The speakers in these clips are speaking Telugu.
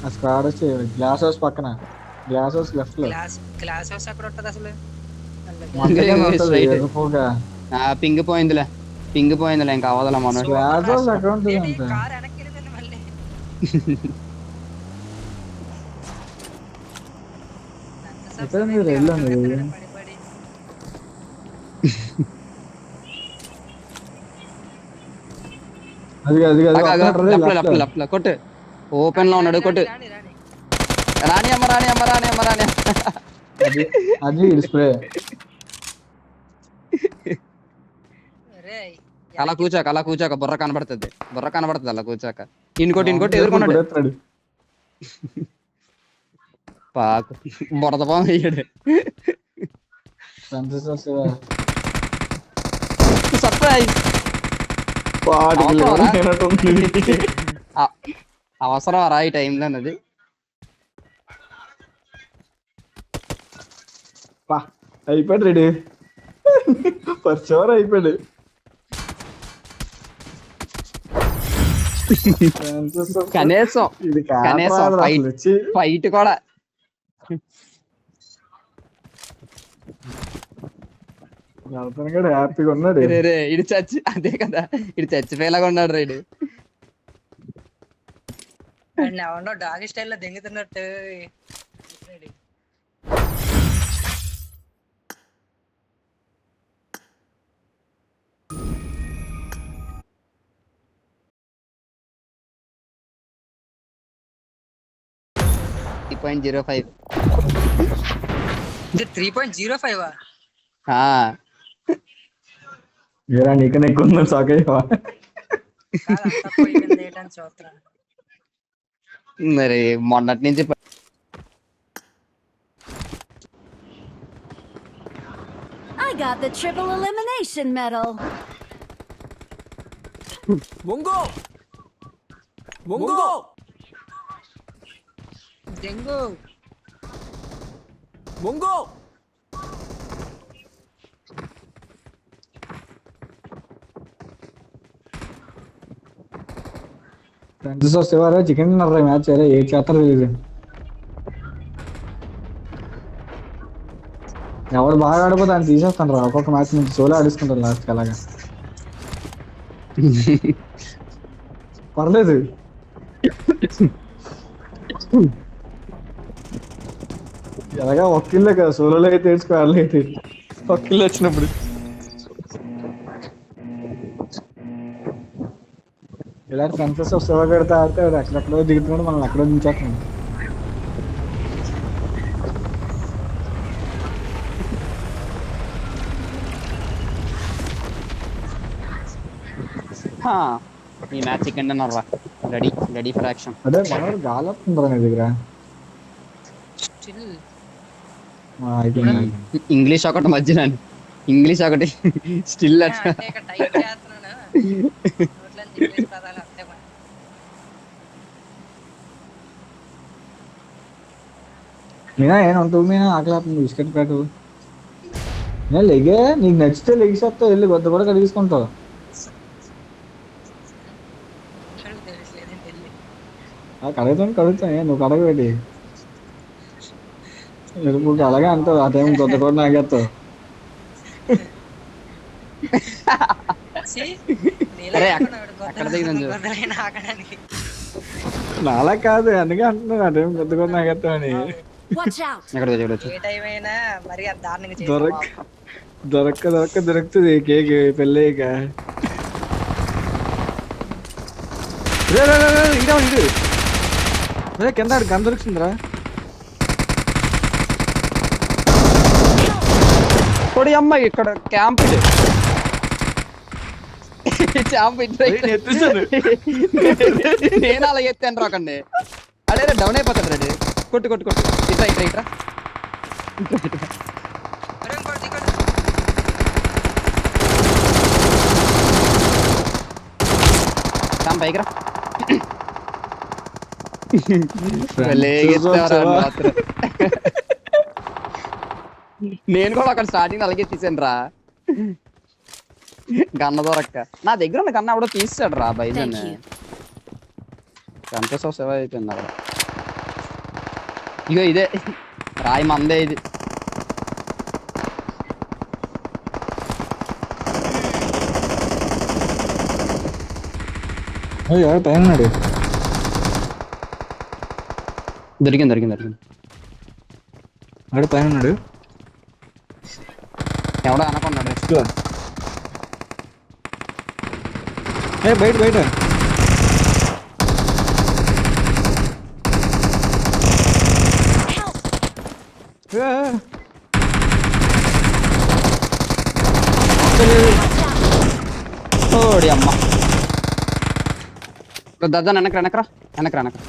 ఆ స్క్వాడ్ వచ్చి గ్లాస్ హౌస్ పక్కన, గ్లాస్ హౌస్ లెఫ్ట్ లో క్లాస్ హౌస్ ఎక్కడ ఉంటది అసలు? మంటగానే ఉంటది స్ట్రైట్. ఎర్రపోగా. పింగ్ పోయిందిలే, పింగ్ పోయిందిలే, ఇంకా అవ్వదులే మనం. గ్లాస్ హౌస్ ఎక్కడ ఉంటుంది ఏంటి అంత కార్ వెనక్కి వెళ్ళిపోయింది మళ్ళీ. ఎక్కడ మీరు వెళ్ళండి. పడి పడి అది అది అది వస్తున్నాడు లెఫ్ట్ లో లెఫ్ట్ లెఫ్ట్ లో. లో లెఫ్ట్ లో కొట్టు. ఓపెన్ లో ఉన్నాడు, కొట్టు. రాని రాని అమ్మ, రాని అమ్మ, రాని అమ్మ, రాని. అది అది స్ప్రే. రేయ్ అలా కూర్చోక, అలా కూర్చోక, బుర్ర కనబడుతుంది, బుర్ర కనబడుతుంది అలా కూర్చోక. ఇంకోటి ఎదుర్కొన్నాడు. కొడేస్తాడు. పాకు బురద పాము అయ్యాడు. సర్ప్రైజ్. అవసరం రా ఈ టైంలో అన్నది. అయిపోయాడు రెడీ, ఫస్ట్ ఓవర్ అయిపోయాడు. కనీసం ఇది కనీసం ఫైట్ కూడా. హ్యాపీగా ఉన్నాడు. ఇడు చచ్చి, అదే కదా, ఇడు చచ్చిపోయేలాగా ఉన్నాడు రైడు. ఎవడో డాగి స్టైల్లో దెంగుతున్నట్టు. 3.05. 3.05 మీరా నీకన్నా ఎక్కువ ఉందని షాక్ అయ్యావా? మరి మొన్నటి నుంచి I got the triple elimination medal. Mungo! Mungo! దెంగు Mungo! ఫ్రెండ్స్ వస్తేవారా చికెన్ తిన్నారా మ్యాచ్? అరే ఏ చేస్తారు తెలియదు. ఎవరు బాగా ఆడిపోతే ఆయన తీసేస్తాను రా ఒక్కొక్క మ్యాచ్ నుంచి. సోలో ఆడిస్తుంటారు లాస్ట్ అలాగా. పర్లేదు, ఎలాగా ఒక్కిల్లే కదా, సోలోలో అయితే స్క్వాడ్లో అయితే ఒక్కిల్లు వచ్చినప్పుడు. ఇలాంటి ఫ్రెండ్స్ సేవ పెడతా ఆడితే ఎక్కడెక్కడో దిగుతున్నాడు, మనం ఎక్కడో దించేస్తున్నాం. ఈ మ్యాచ్ చికెన్ డిన్నర్ రా. Ready for action. అదే మనోడు గాలి వస్తుందిరా నీ దగ్గర. ఇంగ్లీష్ ఒకటి మధ్యన, ఇంగ్లీష్ ఒకటి స్టిల్. మీనా ఏమంటావు? మీనా ఆకలి బిస్కెట్ పెట్టు. నేను లెగే, నీకు నచ్చితే లెగిసేస్తావు, వెళ్ళి గొద్ద కూడా కడిగించుకుంటావు. కడుగుతాను నువ్వు కడగబెట్టి నువ్వు అలాగే అంటావు. ఆ టైం గొద్ద కూడా నాగేస్తావు. నాలా కాదు, అందుకే అంటున్నావు ఆ టైం గొద్ద కూడా నాగేస్తావు అని. దొరుకుతుంది కేక్ పెళ్ళయ్యాక. కింద గన్ దొరుకుతుందిరా. కొడి అమ్మాయి ఇక్కడ క్యాంప్ నేను అలా ఎత్తాను రాకండి. అడే డౌన్ అయిపోతాడు రెడీ. కొట్టు కొట్టు కొట్టు. ఇట్రా ఇట్రా ఇట్రా. పైకి రా. నేను కూడా అక్కడ స్టార్టింగ్ అలాగే తీసాను రా. గన్న దొరక్క నా దగ్గర ఉన్న గన్న ఎవడో తీసాడు రా బైజన్. సంతోషం సేవ అయిపోయింది అక్కడ. ఇగో ఇదే రాయి మందే ఇది. ఎవరు పైన ఉన్నాడు? దొరికింది దొరికింది దొరికింది. వాడు పైన ఉన్నాడు. ఎవడో అనుకున్నాడు. బయట బయట ఓడి అమ్మ. దద్దా వెనకరా వెనకరా వెనకరా వెనకరా.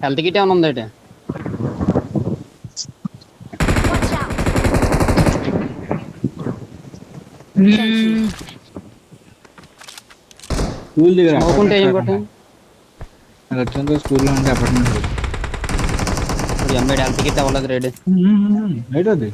హెల్త్ కిట్ ఏమైనా ఉందా అయితే? Watch out. Thank you. School దగ్గర నవ్వుకుంటే ఏం కొట్టు? నాకు వచ్చిన స్కూల్లో ఉంటే అపార్ట్మెంట్ ఎంబైడ్ హెల్త్ కిట్ అవ్వలేదు రెడీ. రైట్ అది.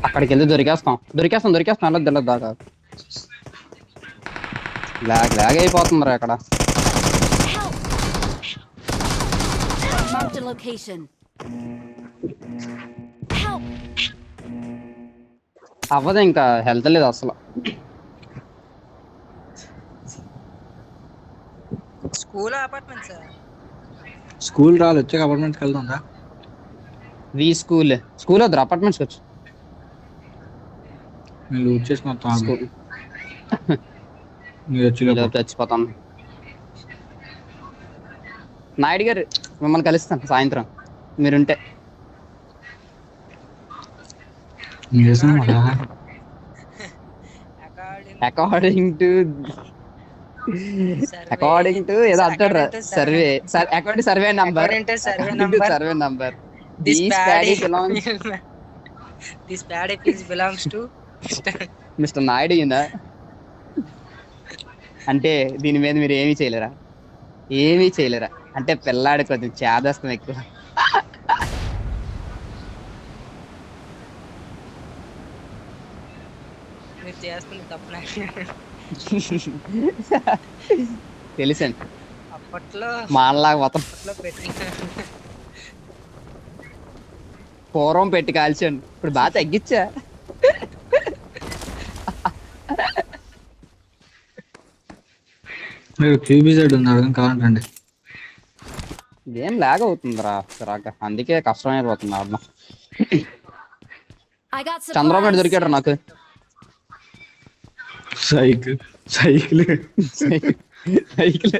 అక్కడికి వెళ్తే దొరికేస్తాం దొరికేస్తాం దొరికేస్తాం అలా తెలియదు దాకా. లాగ్ లాగ్ అయిపోతుంది అక్కడ. Help. Marked a location. Help. అవ్వదు ఇంకా హెల్త్ లేదు అసలు. School apartments. స్కూల్ రాళ్ళు వచ్చాక అపార్ట్మెంట్కి వెళ్తుందా? వి స్కూల్ స్కూల్ వద్దు అపార్ట్మెంట్స్కి వచ్చు. నేను లూట్ చేసి మొత్తం స్కూల్ మీరు వచ్చి చచ్చిపోతాం. నాయుడు గారు మిమ్మల్ని కలుస్తాను సాయంత్రం మీరుంటే. అకార్డింగ్ టు ఏదో అంటాడు survey according survey number survey number This paddy fields belongs to mister Naidu ఇందా. అంటే దీని మీద మీరు ఏమీ చేయలేరా? ఏమీ చేయలేరా అంటే పిల్లాడి కొంచెం చేదస్తం ఎక్కువ. మీరు చేస్తుంది తప్పున. తెలుసండి అప్పట్లో మానలాగా మొత్తం పెట్టిన పూర్వం పెట్టి కాల్చాను ఇప్పుడు బాగా తగ్గించా. మీరు క్యూబీజెడ్ ఉన్నారు కావాలంటండి. ఏం లాగ్ అవుతుందిరా చిరాక అందుకే కష్టమైపోతుంది ఆడడం. I got Chandrababu Naidu supplies. దొరికాడు నాకు. సైకిల్ సైకిల్ సైకిల్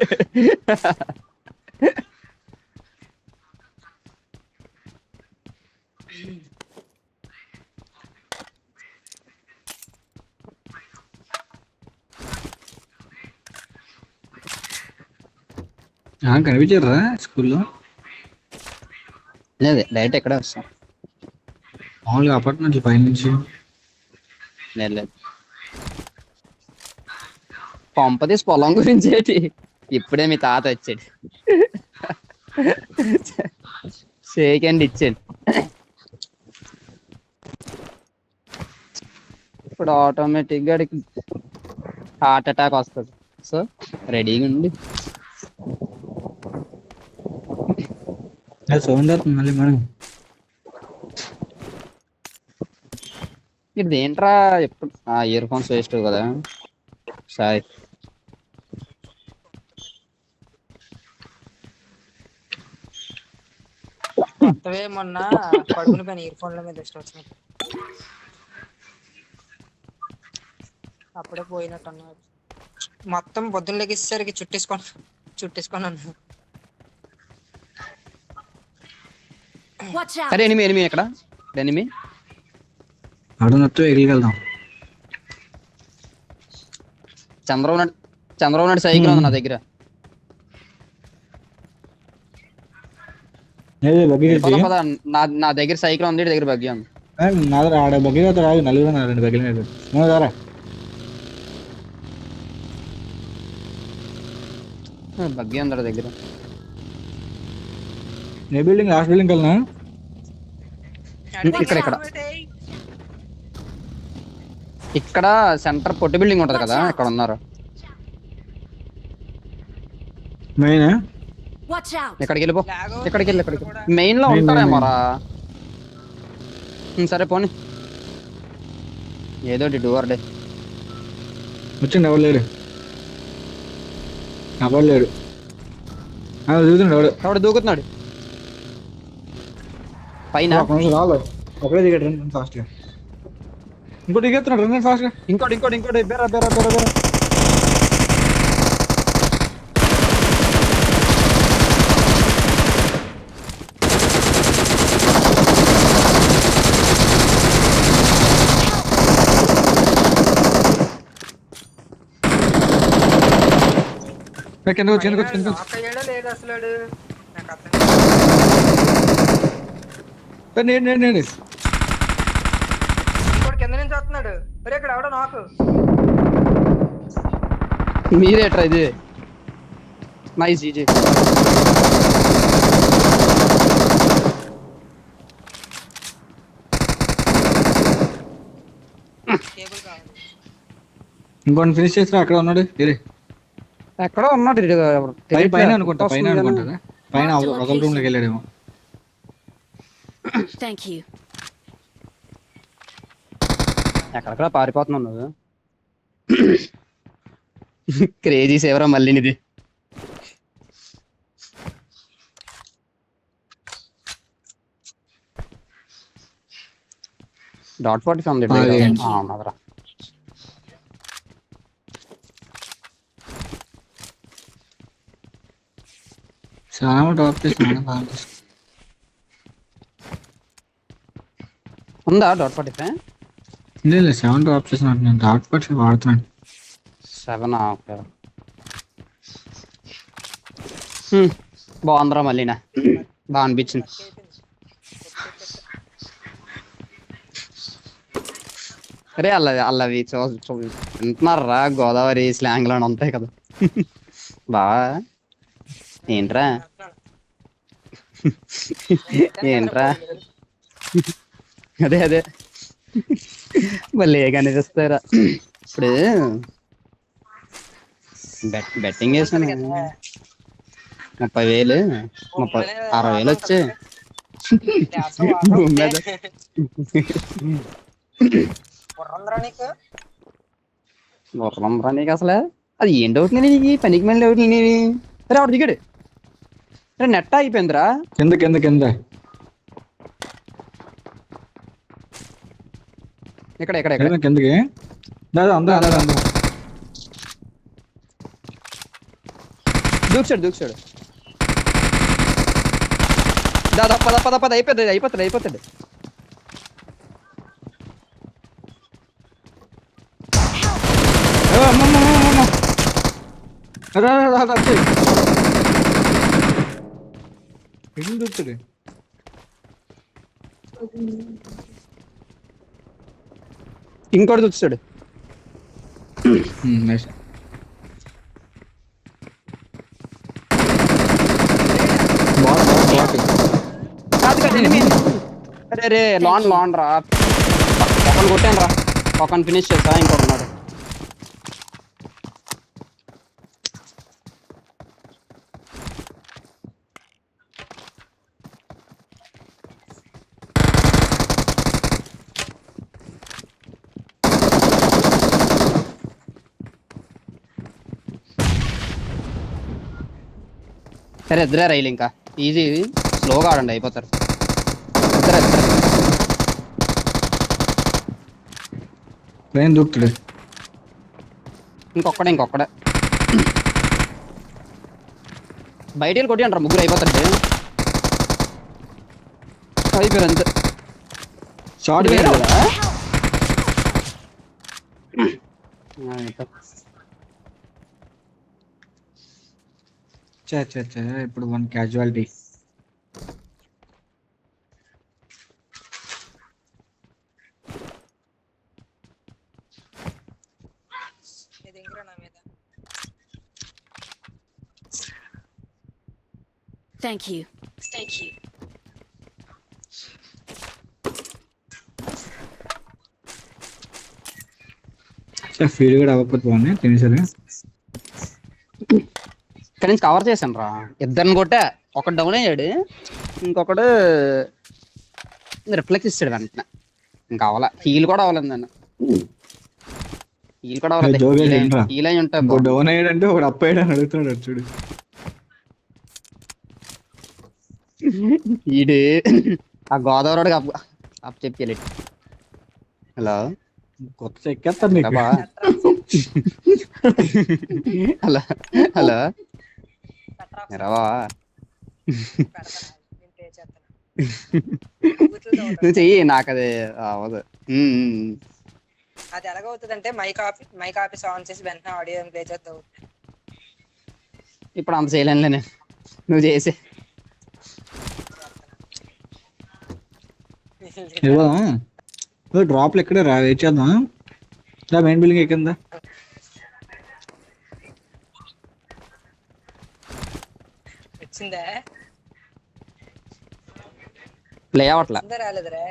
కనిపించారా స్కూల్లో? లేదు డైరెక్ట్ ఎక్కడే వస్తాం. మామూలుగా అపార్ట్మెంట్ పైనుంచి లేదు లేదు పంపదీసి పొలం గురించి ఏంటి ఇప్పుడే మీ తాత వచ్చాడు షేక్ అండ్ ఇచ్చాడు. ఇప్పుడు ఆటోమేటిక్ గా హార్ట్ అటాక్ వస్తుంది. సో రెడీగా ఉండి. సౌండ్ అవుతుంది మళ్ళీ మనం. ఇది ఏంట్రా ఎప్పుడు ఇయర్ ఫోన్స్ వేస్ట్ కదా. సారీ కొత్తవే మొన్న పడుకుని పైన ఇయర్ ఫోన్ల మీద ఇష్టం వచ్చినట్టు అప్పుడే పోయినట్టు అన్నారు. మొత్తం పొద్దున్న లెగిసేసరికి చుట్టేసుకున్నాను. Watch out. సరే ఎనిమి ఎనిమి ఎక్కడ ఎనిమి అడుగునొత్తు ఎగిలికెళ్దాం. చంద్రబాబు నాయుడు సైకిల్ ఉంది నా దగ్గర. పద నా దగ్గర సైకిల్ ఉంది దగ్గర బగ్గి ఉంది. నా దగ్గర ఆడ బగ్గి రాదు నలుగురు రెండు బగ్గిలు నువ్వు దారా బగ్గి అందరి దగ్గర. ఏ బిల్డింగ్? లాస్ట్ బిల్డింగ్ వెళ్ళనా? ఇక్కడ ఇక్కడ సెంటర్ పొట్టి బిల్డింగ్ ఉంటది కదా, ఇక్కడ ఉన్నారు. Main Watch out! ఇక్కడికి వెళ్ళిపో. లాగ్ ఇక్కడికి వెళ్ళి ఇక్కడ కూడా. మెయిన్ లో Main, ఉంటారేమోరా. సరే పోనీ, ఏదో డోర్ డే. వచ్చిండు, ఎవరు లేడు. ఎవరు లేడు. దిగుతుండు ఎవడు. ఎవడు దూకుతున్నాడు పైన. ఒక నిమిషం రావాలి. ఒకడే దిగాడు, రండి ఫాస్ట్గా. ఇంకోటి దిగేస్తున్నాడు, రండి ఫాస్ట్గా. ఇంకోటి బేరా బేరా బేరా బేరా. కిందకు వచ్చి కిందకు వచ్చి కిందకు వచ్చి. knock అయ్యాడో లేదో అసలు వాడు? నాకు అర్థం నేడు ఇంకోటి కింద నుంచి వస్తున్నాడు. ఒరే ఇక్కడ ఎవడో నాకు మీరేట్రా ఇది? Nice easy. కేబుల్ కావాలి. ఇంకోటి ఫినిష్ చేసినా అక్కడ ఉన్నాడు. ఎక్కడో ఉన్నాడు ఈడు ఎవరు? పైన అనుకుంటా, పైన అనుకుంటా. పైన అవతల రూమ్ లోకి వెళ్ళాడేమో. Thank you. ఎక్కడెక్కడ పారిపోతున్నావు నువ్వు? క్రేజీ సేవరా మళ్ళీ ఇది. .45 ఉంది. అవునదరా. చాలా టాప్ చేసిన ఉందా .45? లేదు, 7 టాప్ చేసిన. నేను డాట్ పట్ వాడుతున్నాను. 7 ఓకే. బాగుందిరా మళ్ళీనా, బాగా అనిపించింది. అరే అల్లవి వింటున్నారా? గోదావరి స్లాంగ్ లో ఉంటాయి కదా. బావా ఏంట్రా ఏంట్రా? అదే మళ్ళీ కనిపిస్తారా? ఇప్పుడు బెట్టింగ్ వేసాను 30,000 60,000 వచ్చాయి భూమి మీద. బుర్రంరా నీకు అసలు. అది ఏం డౌట్ నీకు? పనికి మళ్ళీ డౌట్ నీవి. అరే ఆవిడ దిగాడు. అరే నెట్ అయిపోయిందిరా. కింద కింద కింద ఇక్కడ ఇక్కడ ఇక్కడ కిందకి దాదా అందరూ దూకుచాడు. దాదా పద అయిపోతాడు. దూకుతాడు. ఇంకోటి దూకుచాడు. అరే లాన్ రా, ఒకరిని కొట్టాను రా, ఒకరిని ఫినిష్ చేసా, ఇంకోటి ఉన్నాడు. సరే ఇద్దరే రైలు, ఇంకా ఈజీ, స్లోగా ఆడండి అయిపోతారు. ఇద్దరే ట్రైన్ దూకుతాడు. ఇంకొక్కడే బయట కొట్టి అంటారు. ముగ్గురు అయిపోతారు. అయిపోయారు అంతే. షార్ట్ వేరే ఇప్పుడు 1 క్యాజువాలిటీ. నా మీద Thank you. ఫీడ్ కూడా అవ్వకపోతే బాగున్నాయి తినేసరి. ఇక్కడ నుంచి కవర్ చేశాను రా, ఇద్దరిని కొట్టా. ఒకడు డౌన్ అయ్యాడు, ఇంకొకడు రిఫ్లెక్స్ ఇస్తాడు వెంటనే. ఇంకా అవ్వాల, హీల్ కూడా అవ్వలేదు నన్ను. హీల్ కూడా అవ్వలేదు, జోగా ఏంట్రా? హీల్ అయి ఉంటాయి. ఇంకో డౌన్ అయ్యాడంటే ఒకడు అప్ అయ్యాడు అని అడుగుతున్నాడు అటు చూడు. ఈడు ఆ గోదావరి అప్ చెప్పి. హలో కొత్త చెక్కేస్తారు నీకు. బా హలో హలో రావా, నువ్వు చెయ్యి, నాకు అది అవ్వదు. అది ఎలాగవుతుంది అంటే మైక్ ఆఫీస్ ఆన్ చేసి వెంటనే ఆడియో ప్లే చేద్దాం. ఇప్పుడు అంత చేయలేనులే నేను, నువ్వు చేసి. డ్రాప్లు ఎక్కడే రా, వెయిట్ చేద్దాం. మెయిన్ బిల్డింగ్ ఎక్కిందా? వచ్చిందా? ప్లే అవట్లా. రాలేదురా.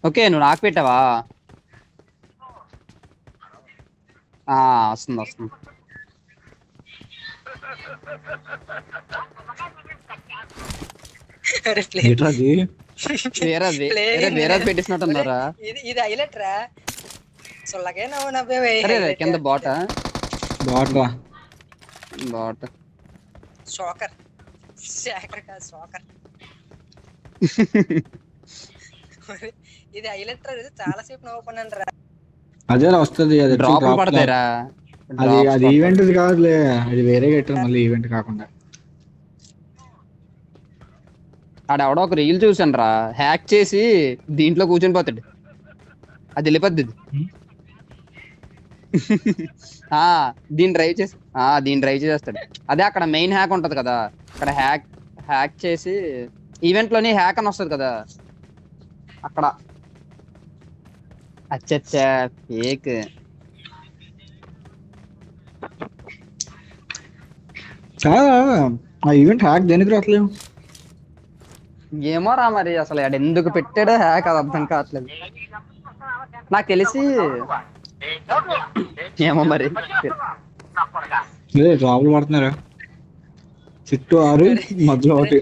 ఓకే, నువ్వు నాకు పెట్టావా? వస్తుంది వస్తుంది. వేరే పెట్టేసినట్టున్నారా? ఇది హైలైట్ రా. సొల్లగే నవ్వు నవ్వే. కింద బాట షోకర్ షోకర్. ఇది హైలైట్ రా. చాలా సేపు నవ్వుకున్నాను రా. అదే వస్తుంది, అది డ్రాప్ పడతాయిరా. అది ఈవెంట్ కాదులే, అది వేరే కట్టారు మళ్ళీ, ఈవెంట్ కాకుండా. ఆడెవడో ఒక రీల్ చూసాను రా, హ్యాక్ చేసి దీంట్లో కూర్చొని పోతాడు, అది వెళ్ళిపోద్ది. దీన్ని డ్రైవ్ చేసేస్తాడు. అదే అక్కడ మెయిన్ హ్యాక్ ఉంటది కదా, అక్కడ హ్యాక్ చేసి ఈవెంట్ లోని హ్యాక్ అని వస్తుంది కదా అక్కడ. అచ్చచ్చా ఫేక్. ఆ ఈవెంట్ హ్యాక్ దేనికి రావట్లేదు ఏమో రా, మరి అసలు ఆడు ఎందుకు పెట్టాడో హ్యాక్, అది అర్థం కావట్లేదు నాకు తెలిసి. ఏమో మరి, జాబులు పడుతున్నారా చుట్టూ 6 మధ్యలో 1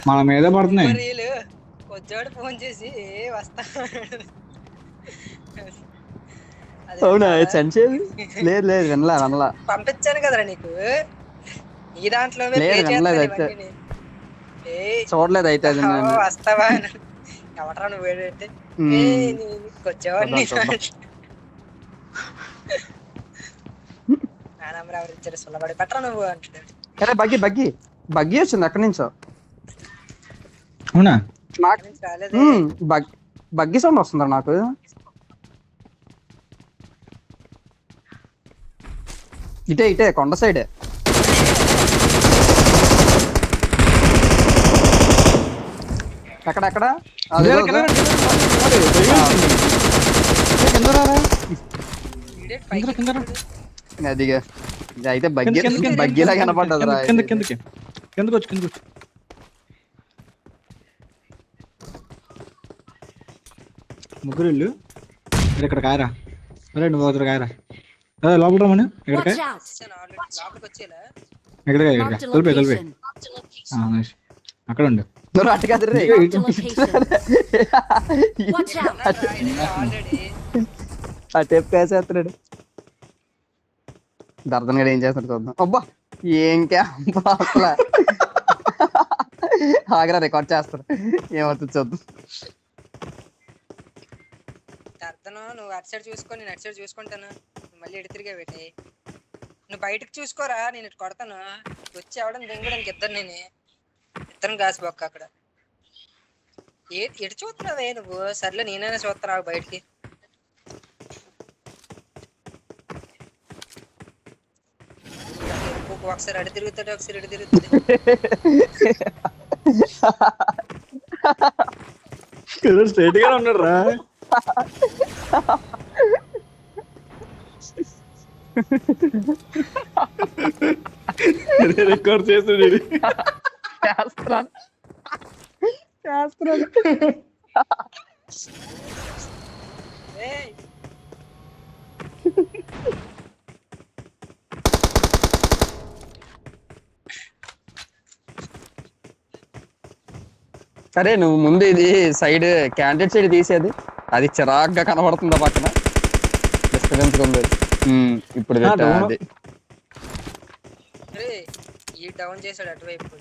మన మీద పడుతున్నాయి. కొద్దివాడు ఫోన్ చేసి వస్తా. అవునా? లేదు వినలా. పంపించాను కదరా నీకు, ఈ దాంట్లో చూడలేదు అయితే. వస్తావా? ఎవడరా నువ్వు వేడంటే వచ్చేవాడిని. ఎవరు ఇచ్చారు సుల్లబడి పెట్టరా నువ్వు అంటున్నాడు. బగ్గి వచ్చింది అక్కడి నుంచో. అవునా? బగ్గి సౌండ్ వస్తుందా నాకు? ఇటే కొండ సైడ్. ఎక్కడ అదిగా అయితే బగ్గీలా కనపడ్డది. కిందకి వచ్చి ముగ్గురు ఇల్లు ఇక్కడ కాయరా. అరే నువ్వు ఒకరు కాయరా, అదే లోపల రమ్మని. ఎక్కడికాయ కలిపి అక్కడ ఉండు. అటేసేస్తున్నాడు. దర్శన్ గడు ఏం చేస్తాడు చూద్దాం. అబ్బా ఏం క్యాంప్ అసలు. ఆగ్రా రికార్డ్ చేస్తారు, ఏమవుతుంది చూద్దాం. నువ్వు అటు సైడ్ చూసుకొని నేను అటు సైడ్ చూసుకుంటాను. మళ్ళీ ఎటు తిరిగా పెట్టి నువ్వు బయటకు చూసుకోరా, నేను ఇటు కొడతాను. వచ్చి అవడం దింగడానికి ఇద్దరం కాసి బొక్క అక్కడ. ఎటు చూస్తున్నావే నువ్వు? సర్లే నేనైనా చూస్తున్నావు బయటికి. ఒకసారి అటు తిరుగుతాడు, ఒకసారి ఇటు తిరుగుతుంది. స్ట్రైట్ గా ఉన్నాడు రా. రికార్డ్ చేస్తాడు ఇది. చేస్తున్నాను చేస్తున్నాను. ఏయ్ సరే నువ్వు ముందు ఇది సైడ్ క్యాండిడేట్ సైడ్ తీసేది, అది చిరాగ్గా కనబడుతుందా పక్కన, డిస్టర్బెన్స్ ఉంది. ఇప్పుడు పెట్టా డౌన్. అది. అరే ఈ డౌన్ చేశాడు అటువైపు.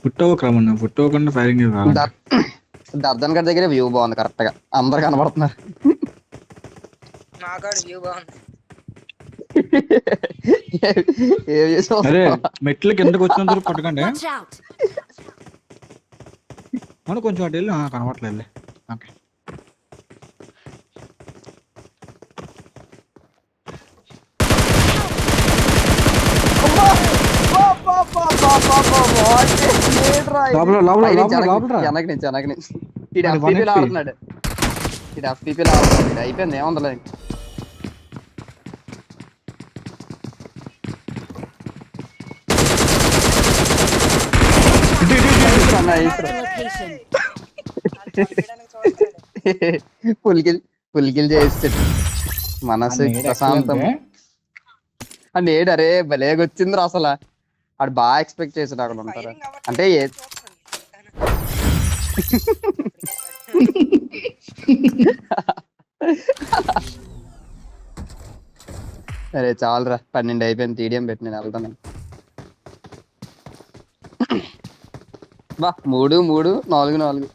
పుట్టోకరమన్నా పుట్టోకుండా ఫైరింగ్ దర్శన్ గారి దగ్గర వ్యూ బాగుంది, కరెక్ట్ గా అందరు కనబడుతున్నారు. మాకాడు వ్యూ బాగుంది. ఏం చేసావు? అరే మెట్ల కిందకి వచ్చినంత వరకు కొట్టకండి. Watch out! మనం కొంచెం అటు వెళ్ళి కనబడట్లేదు. ఓకే లోపల లోపల లోపల లోపల వెనక నుంచి ఇటు అది FPP 1HP. ఆడుతున్నాడు, ఇటు FPP ఆడుతున్నాడు. ఇది అయిపోయింది, ఏముందలే. Mark the location. పులికిల్ చేస్తాడు మనసు ప్రశాంతం. నేడు అరే భలేగా వచ్చింది అసలు, ఆడు బాగా ఎక్స్పెక్ట్ చేసాడు అక్కడ ఉంటారు అంటే. సరే చాలురా, 12 అయిపోయింది. TDM పెట్టి నేను వెళ్తాను. బా 3 3 4 4